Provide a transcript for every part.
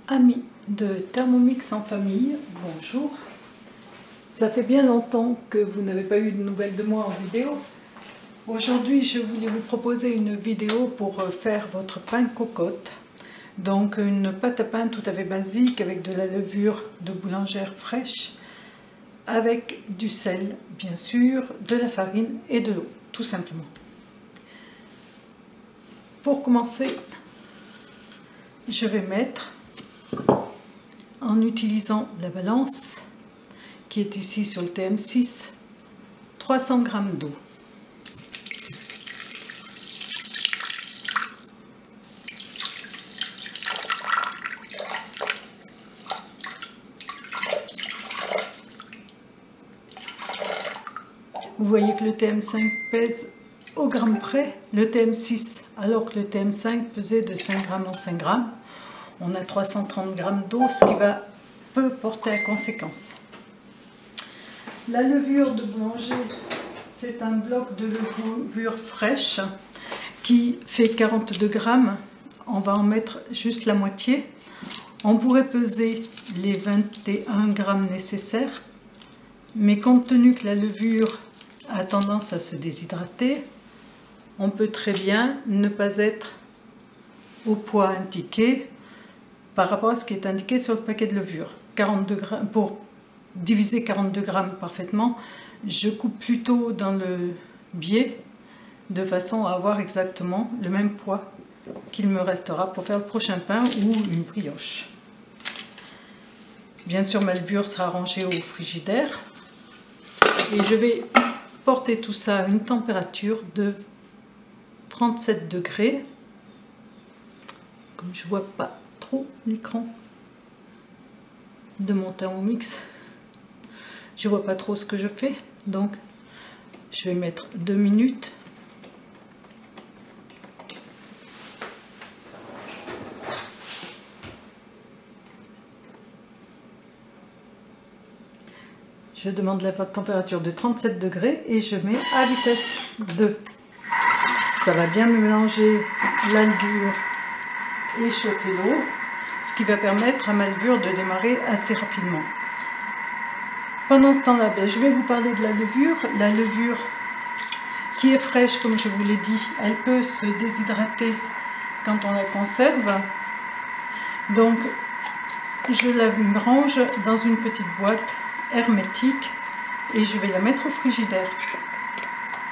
Amis de Thermomix en famille, bonjour. Ça fait bien longtemps que vous n'avez pas eu de nouvelles de moi en vidéo. Aujourd'hui, je voulais vous proposer une vidéo pour faire votre pain cocotte. Donc une pâte à pain tout à fait basique avec de la levure de boulangère fraîche, avec du sel, bien sûr, de la farine et de l'eau, tout simplement. Pour commencer, je vais mettre, en utilisant la balance qui est ici sur le TM6, 300 g d'eau. Vous voyez que le TM5 pèse au gramme près, le TM6, alors que le TM5 pesait de 5 g en 5 g. On a 330 g d'eau, ce qui peut porter à conséquence. La levure de boulanger, c'est un bloc de levure fraîche qui fait 42 g. On va en mettre juste la moitié. On pourrait peser les 21 g nécessaires, mais compte tenu que la levure a tendance à se déshydrater, on peut très bien ne pas être au poids indiqué par rapport à ce qui est indiqué sur le paquet de levure. 42 g, pour diviser 42 g parfaitement, je coupe plutôt dans le biais de façon à avoir exactement le même poids qu'il me restera pour faire le prochain pain ou une brioche. Bien sûr, ma levure sera rangée au frigidaire et je vais porter tout ça à une température de 37 degrés. Comme je ne vois pas trop l'écran de mon Thermomix, je vois pas trop ce que je fais, donc je vais mettre 2 minutes. Je demande la température de 37 degrés et je mets à vitesse 2. Ça va bien me mélanger la levure et chauffer l'eau, ce qui va permettre à ma levure de démarrer assez rapidement. Pendant ce temps-là, je vais vous parler de la levure. La levure qui est fraîche, comme je vous l'ai dit, elle peut se déshydrater quand on la conserve. Donc, je la range dans une petite boîte hermétique et je vais la mettre au frigidaire.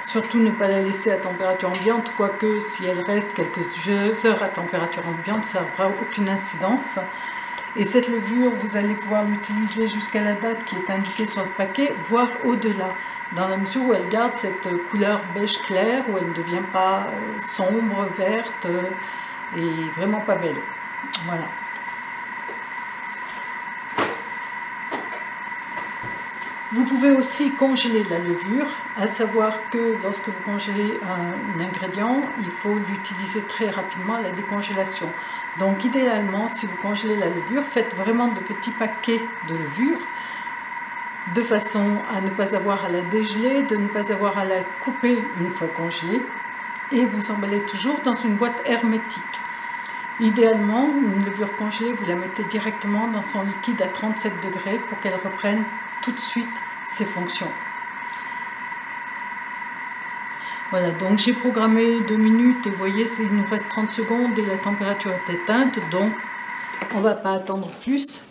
Surtout ne pas la laisser à température ambiante, quoique si elle reste quelques heures à température ambiante, ça n'aura aucune incidence. Et cette levure, vous allez pouvoir l'utiliser jusqu'à la date qui est indiquée sur le paquet, voire au-delà, dans la mesure où elle garde cette couleur beige clair, où elle ne devient pas sombre, verte et vraiment pas belle. Voilà. Vous pouvez aussi congeler la levure, à savoir que lorsque vous congelez un ingrédient, il faut l'utiliser très rapidement à la décongélation. Donc idéalement, si vous congelez la levure, faites vraiment de petits paquets de levure, de façon à ne pas avoir à la dégeler, de ne pas avoir à la couper une fois congelée, et vous emballez toujours dans une boîte hermétique. Idéalement, une levure congelée, vous la mettez directement dans son liquide à 37 degrés pour qu'elle reprenne tout de suite ses fonctions. Voilà, donc j'ai programmé 2 minutes et vous voyez, il nous reste 30 secondes et la température est éteinte, donc on ne va pas attendre plus.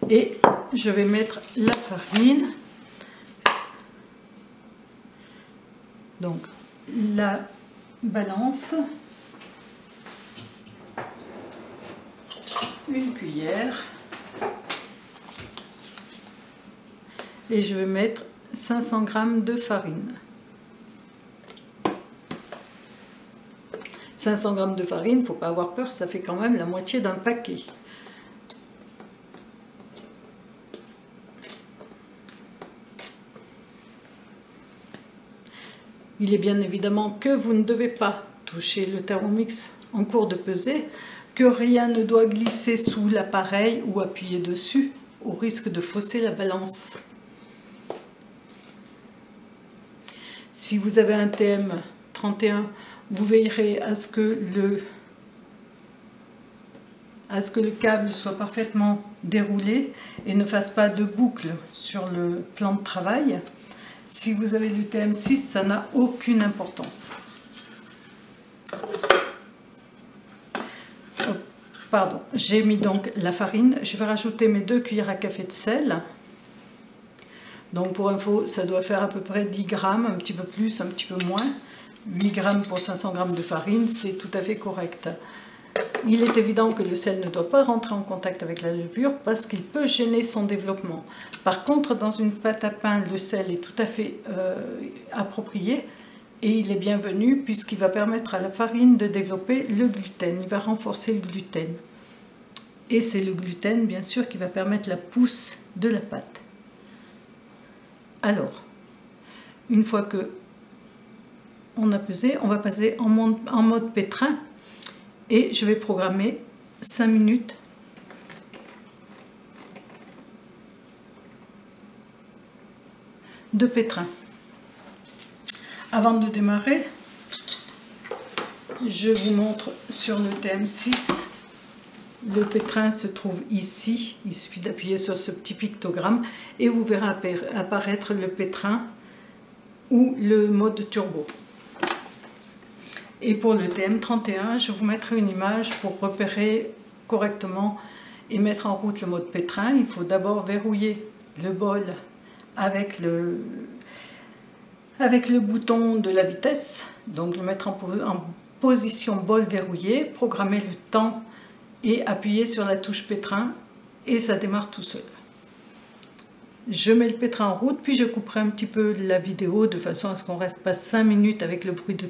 Et je vais mettre la farine, donc la balance, une cuillère, et je vais mettre 500 g de farine. 500 g de farine, il ne faut pas avoir peur, ça fait quand même la moitié d'un paquet. Il est bien évidemment que vous ne devez pas toucher le Thermomix en cours de pesée, que rien ne doit glisser sous l'appareil ou appuyer dessus, au risque de fausser la balance. Si vous avez un TM31, Vous veillerez à ce que le câble soit parfaitement déroulé et ne fasse pas de boucle sur le plan de travail. Si vous avez du TM6, ça n'a aucune importance. Pardon, j'ai mis donc la farine. Je vais rajouter mes 2 cuillères à café de sel. Donc pour info, ça doit faire à peu près 10 grammes, un petit peu plus, un petit peu moins. 8 grammes pour 500 grammes de farine, c'est tout à fait correct. Il est évident que le sel ne doit pas rentrer en contact avec la levure parce qu'il peut gêner son développement. Par contre, dans une pâte à pain, le sel est tout à fait approprié et il est bienvenu puisqu'il va permettre à la farine de développer le gluten. Il va renforcer le gluten. Et c'est le gluten, bien sûr, qui va permettre la pousse de la pâte. Alors, une fois que on a pesé, on va passer en mode pétrin. Et je vais programmer 5 minutes de pétrin. Avant de démarrer, je vous montre sur le TM6. Le pétrin se trouve ici. Il suffit d'appuyer sur ce petit pictogramme et vous verrez apparaître le pétrin ou le mode turbo. Et pour le TM31, je vous mettrai une image pour repérer correctement et mettre en route le mode pétrin. Il faut d'abord verrouiller le bol avec le bouton de la vitesse. Donc le mettre en position bol verrouillé, programmer le temps et appuyer sur la touche pétrin et ça démarre tout seul. Je mets le pétrin en route, puis je couperai un petit peu la vidéo de façon à ce qu'on ne reste pas 5 minutes avec le bruit du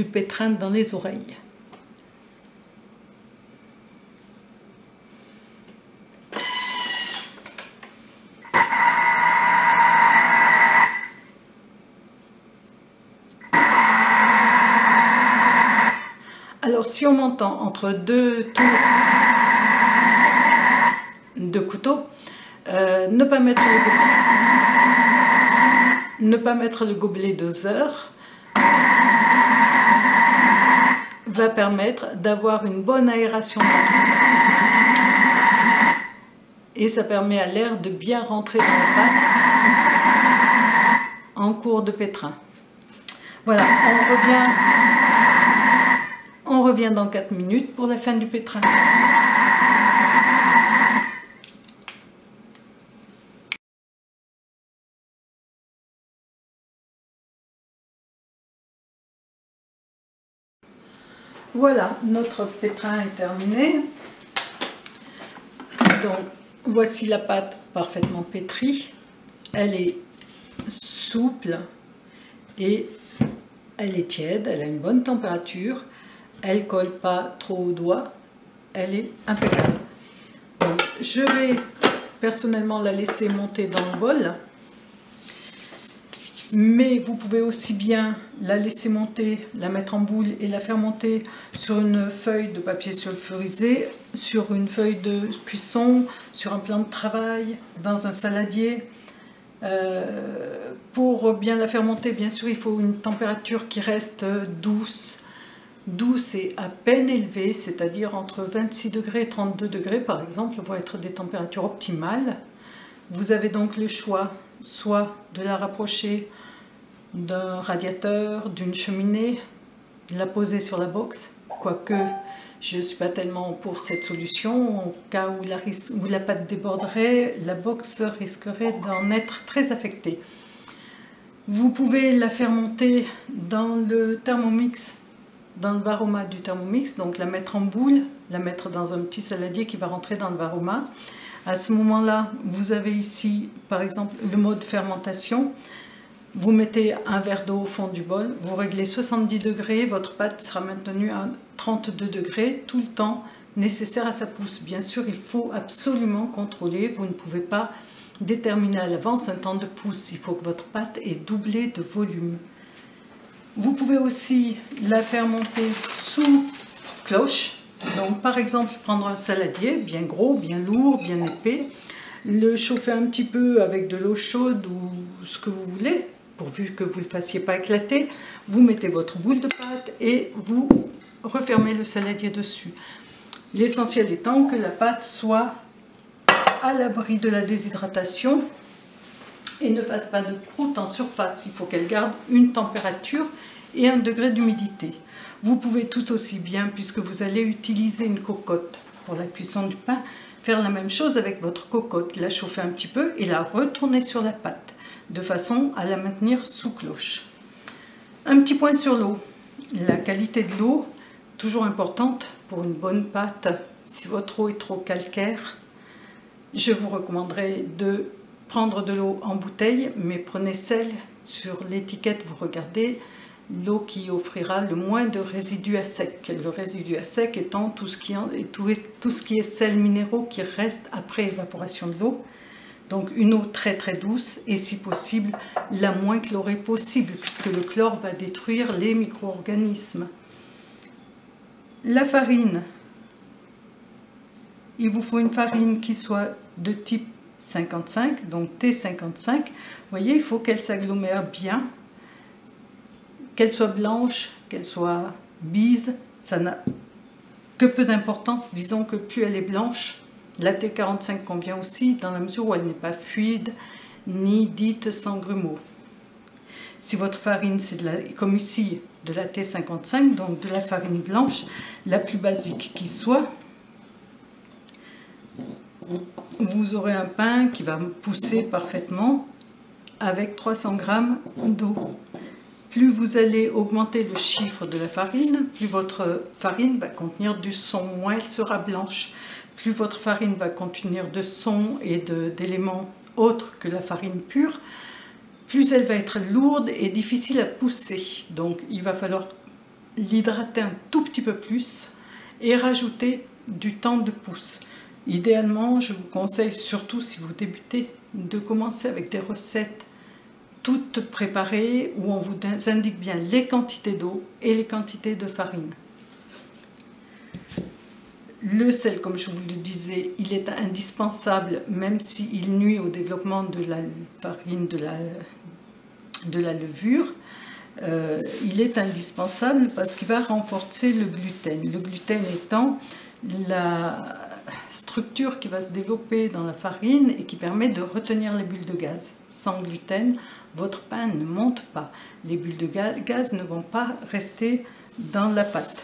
pétrin dans les oreilles. Alors si on m'entend entre 2 tours de couteau, ne pas mettre le gobelet doseur va permettre d'avoir une bonne aération et ça permet à l'air de bien rentrer dans la pâte en cours de pétrin. Voilà, on revient dans 4 minutes pour la fin du pétrin. Voilà, notre pétrin est terminé. Donc, voici la pâte parfaitement pétrie. Elle est souple et elle est tiède, elle a une bonne température. Elle ne colle pas trop aux doigts. Elle est impeccable. Donc, je vais personnellement la laisser monter dans le bol. Mais vous pouvez aussi bien la laisser monter, la mettre en boule et la faire monter sur une feuille de papier sulfurisé, sur une feuille de cuisson, sur un plan de travail, dans un saladier. Pour bien la faire monter, bien sûr, il faut une température qui reste douce. Douce et à peine élevée, c'est-à-dire entre 26 degrés et 32 degrés par exemple, vont être des températures optimales. Vous avez donc le choix, soit de la rapprocher d'un radiateur, d'une cheminée, de la poser sur la box, quoique je ne suis pas tellement pour cette solution. Au cas où la pâte déborderait, la box risquerait d'en être très affectée. Vous pouvez la faire monter dans le Thermomix, dans le Varoma du Thermomix, donc la mettre en boule, la mettre dans un petit saladier qui va rentrer dans le Varoma. À ce moment-là, vous avez ici, par exemple, le mode fermentation. Vous mettez un verre d'eau au fond du bol, vous réglez 70 degrés, votre pâte sera maintenue à 32 degrés tout le temps nécessaire à sa pousse. Bien sûr, il faut absolument contrôler, vous ne pouvez pas déterminer à l'avance un temps de pousse, il faut que votre pâte ait doublé de volume. Vous pouvez aussi la faire monter sous cloche. Donc par exemple, prendre un saladier bien gros, bien lourd, bien épais, le chauffer un petit peu avec de l'eau chaude ou ce que vous voulez pourvu que vous ne le fassiez pas éclater. Vous mettez votre boule de pâte et vous refermez le saladier dessus. L'essentiel étant que la pâte soit à l'abri de la déshydratation et ne fasse pas de croûte en surface. Il faut qu'elle garde une température et un degré d'humidité. Vous pouvez tout aussi bien, puisque vous allez utiliser une cocotte pour la cuisson du pain, faire la même chose avec votre cocotte, la chauffer un petit peu et la retourner sur la pâte, de façon à la maintenir sous cloche. Un petit point sur l'eau. La qualité de l'eau, toujours importante pour une bonne pâte. Si votre eau est trop calcaire, je vous recommanderais de prendre de l'eau en bouteille, mais prenez celle sur l'étiquette, vous regardez, l'eau qui offrira le moins de résidus à sec. Le résidu à sec étant tout ce qui est sels minéraux qui reste après évaporation de l'eau. Donc une eau très très douce et si possible la moins chlorée possible puisque le chlore va détruire les micro-organismes. La farine, il vous faut une farine qui soit de type 55, donc T55. Vous voyez, il faut qu'elle s'agglomère bien. Qu'elle soit blanche, qu'elle soit bise, ça n'a que peu d'importance. Disons que plus elle est blanche, la T45 convient aussi dans la mesure où elle n'est pas fluide ni dite sans grumeaux. Si votre farine, c'est comme ici, de la T55, donc de la farine blanche, la plus basique qui soit, vous aurez un pain qui va pousser parfaitement avec 300 g d'eau. Plus vous allez augmenter le chiffre de la farine, plus votre farine va contenir du son, moins elle sera blanche. Plus votre farine va contenir de son et d'éléments autres que la farine pure, plus elle va être lourde et difficile à pousser. Donc il va falloir l'hydrater un tout petit peu plus et rajouter du temps de pousse. Idéalement, je vous conseille, surtout si vous débutez, de commencer avec des recettes toutes préparées où on vous indique bien les quantités d'eau et les quantités de farine. Le sel, comme je vous le disais, il est indispensable même s'il nuit au développement de la farine, de la levure. Il est indispensable parce qu'il va renforcer le gluten. Le gluten étant la structure qui va se développer dans la farine et qui permet de retenir les bulles de gaz. Sans gluten, votre pain ne monte pas. Les bulles de gaz ne vont pas rester dans la pâte.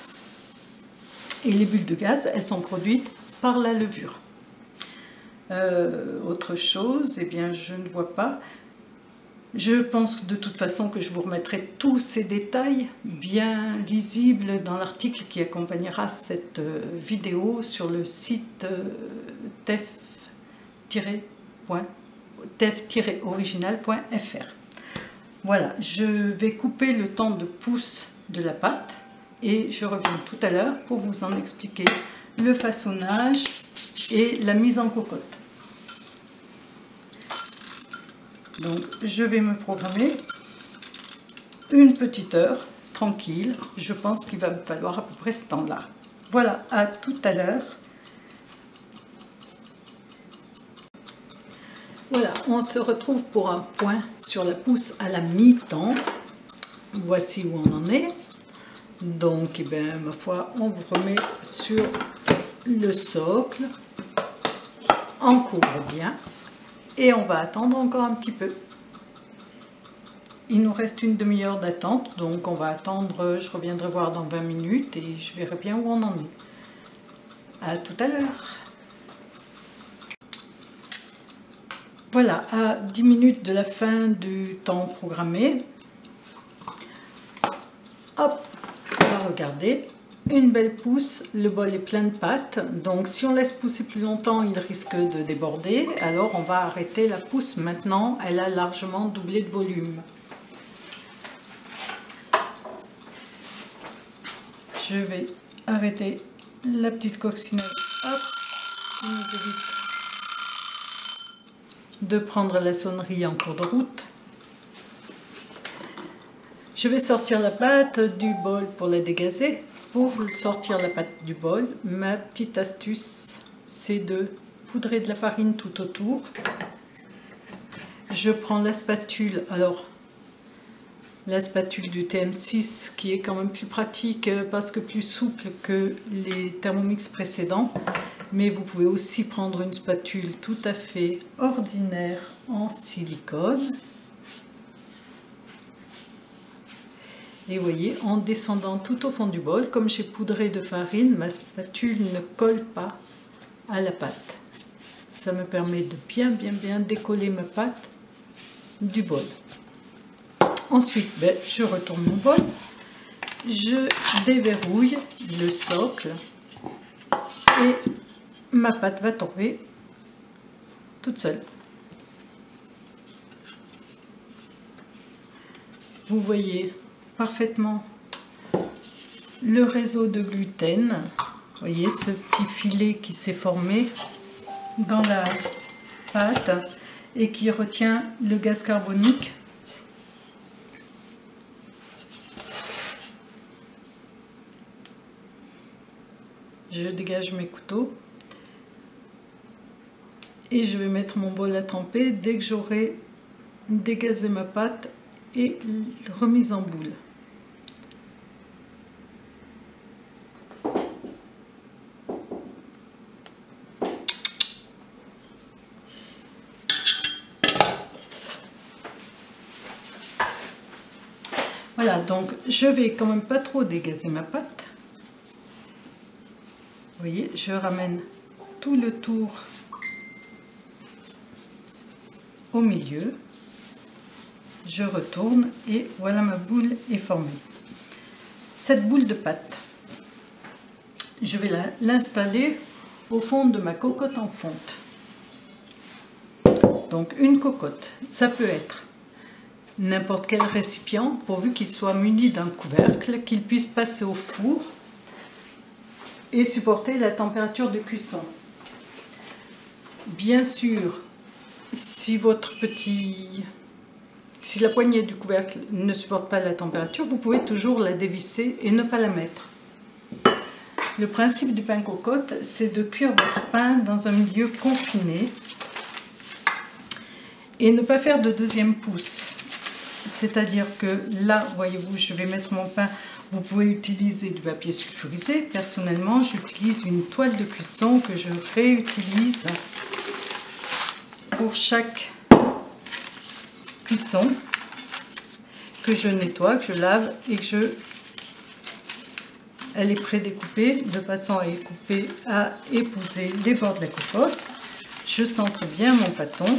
Et les bulles de gaz, elles sont produites par la levure. Autre chose, eh bien, je ne vois pas. Je pense de toute façon que je vous remettrai tous ces détails bien lisibles dans l'article qui accompagnera cette vidéo sur le site tef-original.fr. Voilà, je vais couper le temps de pousse de la pâte et je reviens tout à l'heure pour vous en expliquer le façonnage et la mise en cocotte. Donc je vais me programmer une petite heure tranquille. Je pense qu'il va me falloir à peu près ce temps-là. Voilà, à tout à l'heure. Voilà, on se retrouve pour un point sur la pousse à la mi-temps. Voici où on en est. Donc, eh bien, ma foi, on vous remet sur le socle. On couvre bien. Et on va attendre encore un petit peu. Il nous reste une demi-heure d'attente, donc on va attendre, je reviendrai voir dans 20 minutes et je verrai bien où on en est. À tout à l'heure. Voilà, à 10 minutes de la fin du temps programmé. Hop, on va regarder. Une belle pousse, le bol est plein de pâte, donc si on laisse pousser plus longtemps, il risque de déborder. Alors on va arrêter la pousse maintenant, elle a largement doublé de volume. Je vais arrêter la petite coccinelle, hop, qui nous évite de prendre la sonnerie en cours de route. Je vais sortir la pâte du bol pour la dégazer. Pour sortir la pâte du bol, ma petite astuce, c'est de poudrer de la farine tout autour. Je prends la spatule, alors la spatule du TM6 qui est quand même plus pratique parce que plus souple que les Thermomix précédents. Mais vous pouvez aussi prendre une spatule tout à fait ordinaire en silicone. Et vous voyez, en descendant tout au fond du bol, comme j'ai poudré de farine, ma spatule ne colle pas à la pâte. Ça me permet de bien décoller ma pâte du bol. Ensuite, je retourne mon bol, je déverrouille le socle et ma pâte va tomber toute seule. Vous voyez parfaitement le réseau de gluten. Vous voyez ce petit filet qui s'est formé dans la pâte et qui retient le gaz carbonique. Je dégage mes couteaux et je vais mettre mon bol à tremper dès que j'aurai dégazé ma pâte et remise en boule. Voilà, donc je vais quand même pas trop dégazer ma pâte. Vous voyez, je ramène tout le tour au milieu. Je retourne et voilà, ma boule est formée. Cette boule de pâte, je vais l'installer au fond de ma cocotte en fonte. Donc une cocotte, ça peut être n'importe quel récipient pourvu qu'il soit muni d'un couvercle, qu'il puisse passer au four et supporter la température de cuisson. Bien sûr, si la poignée du couvercle ne supporte pas la température, vous pouvez toujours la dévisser et ne pas la mettre. Le principe du pain cocotte, c'est de cuire votre pain dans un milieu confiné et ne pas faire de deuxième pouce. C'est-à-dire que là, voyez-vous, je vais mettre mon pain. Vous pouvez utiliser du papier sulfurisé. Personnellement, j'utilise une toile de cuisson que je réutilise pour chaque cuisson, que je nettoie, que je lave et que elle est pré-découpée de façon à épouser les bords de la cocotte. Je centre bien mon pâton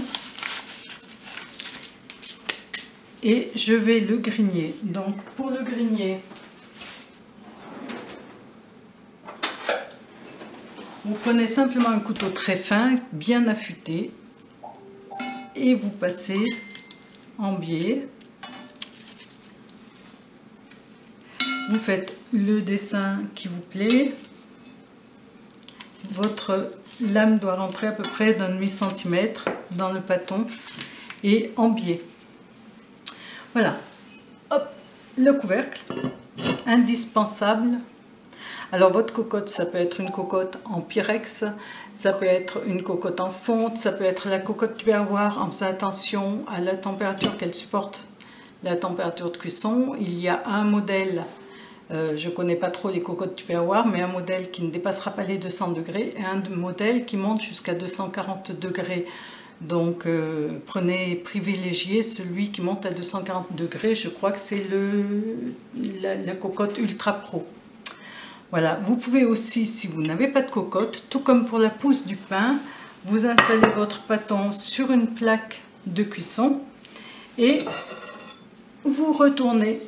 et je vais le grigner. Donc pour le grigner, vous prenez simplement un couteau très fin, bien affûté, et vous passez en biais. Vous faites le dessin qui vous plaît. Votre lame doit rentrer à peu près d'un demi-centimètre dans le pâton et en biais. Voilà. Hop, le couvercle, indispensable. Alors votre cocotte, ça peut être une cocotte en pyrex, ça peut être une cocotte en fonte, ça peut être la cocotte tupperware en faisant attention à la température qu'elle supporte, la température de cuisson. Il y a un modèle, je ne connais pas trop les cocottes tupperware, mais un modèle qui ne dépassera pas les 200 degrés et un modèle qui monte jusqu'à 240 degrés. Donc privilégiez celui qui monte à 240 degrés, je crois que c'est la cocotte Ultra Pro. Voilà, vous pouvez aussi, si vous n'avez pas de cocotte, tout comme pour la pousse du pain, vous installez votre pâton sur une plaque de cuisson et vous retournez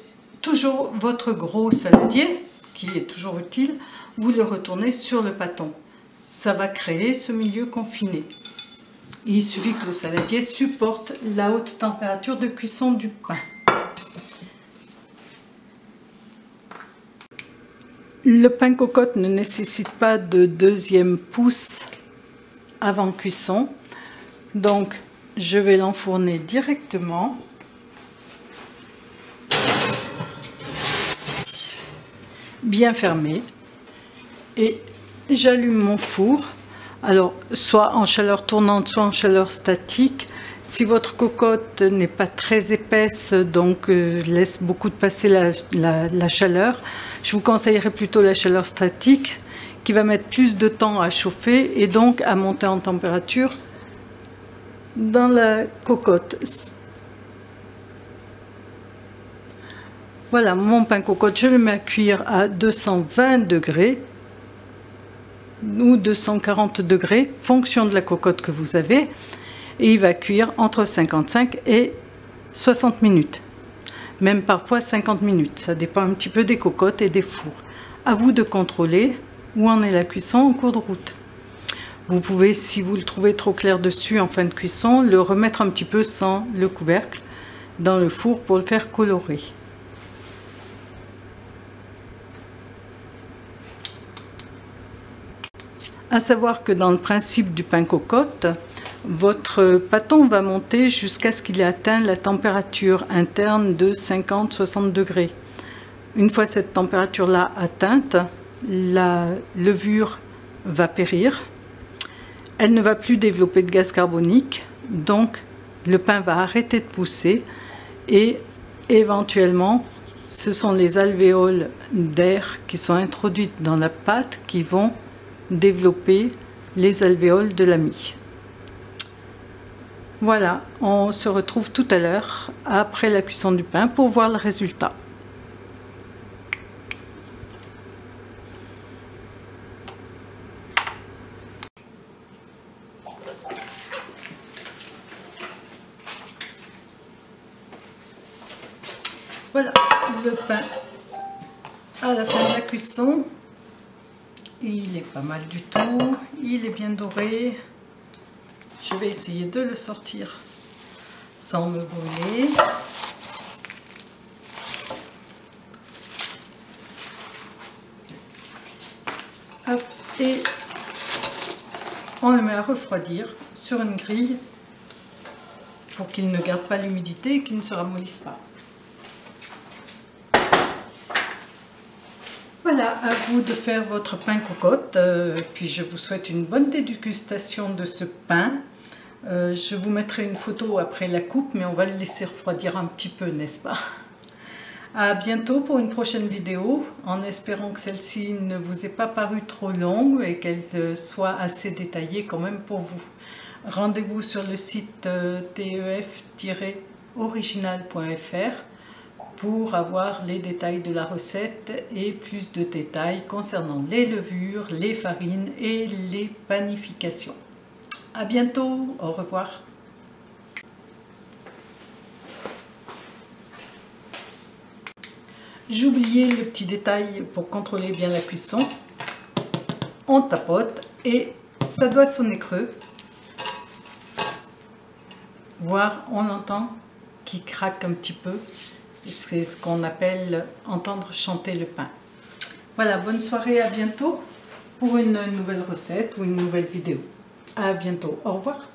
toujours votre gros saladier, qui est toujours utile, vous le retournez sur le pâton. Ça va créer ce milieu confiné. Et il suffit que le saladier supporte la haute température de cuisson du pain. Le pain cocotte ne nécessite pas de deuxième pouce avant cuisson. Donc, je vais l'enfourner directement. Bien fermé. Et j'allume mon four Alors, soit en chaleur tournante, soit en chaleur statique. Si votre cocotte n'est pas très épaisse, donc laisse beaucoup de passer la chaleur, je vous conseillerais plutôt la chaleur statique, qui va mettre plus de temps à chauffer et donc à monter en température dans la cocotte. Voilà, mon pain cocotte, je le mets à cuire à 220 degrés ou 240 degrés, fonction de la cocotte que vous avez. Et il va cuire entre 55 et 60 minutes. Même parfois 50 minutes. Ça dépend un petit peu des cocottes et des fours. À vous de contrôler où en est la cuisson en cours de route. Vous pouvez, si vous le trouvez trop clair dessus en fin de cuisson, le remettre un petit peu sans le couvercle dans le four pour le faire colorer. À savoir que dans le principe du pain cocotte, votre pâton va monter jusqu'à ce qu'il ait atteint la température interne de 50-60 degrés. Une fois cette température-là atteinte, la levure va périr. Elle ne va plus développer de gaz carbonique, donc le pain va arrêter de pousser et éventuellement, ce sont les alvéoles d'air qui sont introduites dans la pâte qui vont développer les alvéoles de la mie. Voilà, on se retrouve tout à l'heure après la cuisson du pain pour voir le résultat. Voilà le pain à la fin de la cuisson. Il est pas mal du tout, il est bien doré. Je vais essayer de le sortir sans me brûler. Hop, et on le met à refroidir sur une grille pour qu'il ne garde pas l'humidité et qu'il ne se ramollisse pas. Voilà, à vous de faire votre pain cocotte. Puis je vous souhaite une bonne dégustation de ce pain. Je vous mettrai une photo après la coupe, mais on va le laisser refroidir un petit peu, n'est-ce pas? À bientôt pour une prochaine vidéo, en espérant que celle-ci ne vous ait pas paru trop longue et qu'elle soit assez détaillée quand même pour vous. Rendez-vous sur le site tef-original.fr pour avoir les détails de la recette et plus de détails concernant les levures, les farines et les panifications. À bientôt, au revoir. J'oubliais le petit détail pour contrôler bien la cuisson. On tapote et ça doit sonner creux. Voire on entend qu'il craque un petit peu. C'est ce qu'on appelle entendre chanter le pain. Voilà, bonne soirée, à bientôt pour une nouvelle recette ou une nouvelle vidéo. À bientôt, au revoir.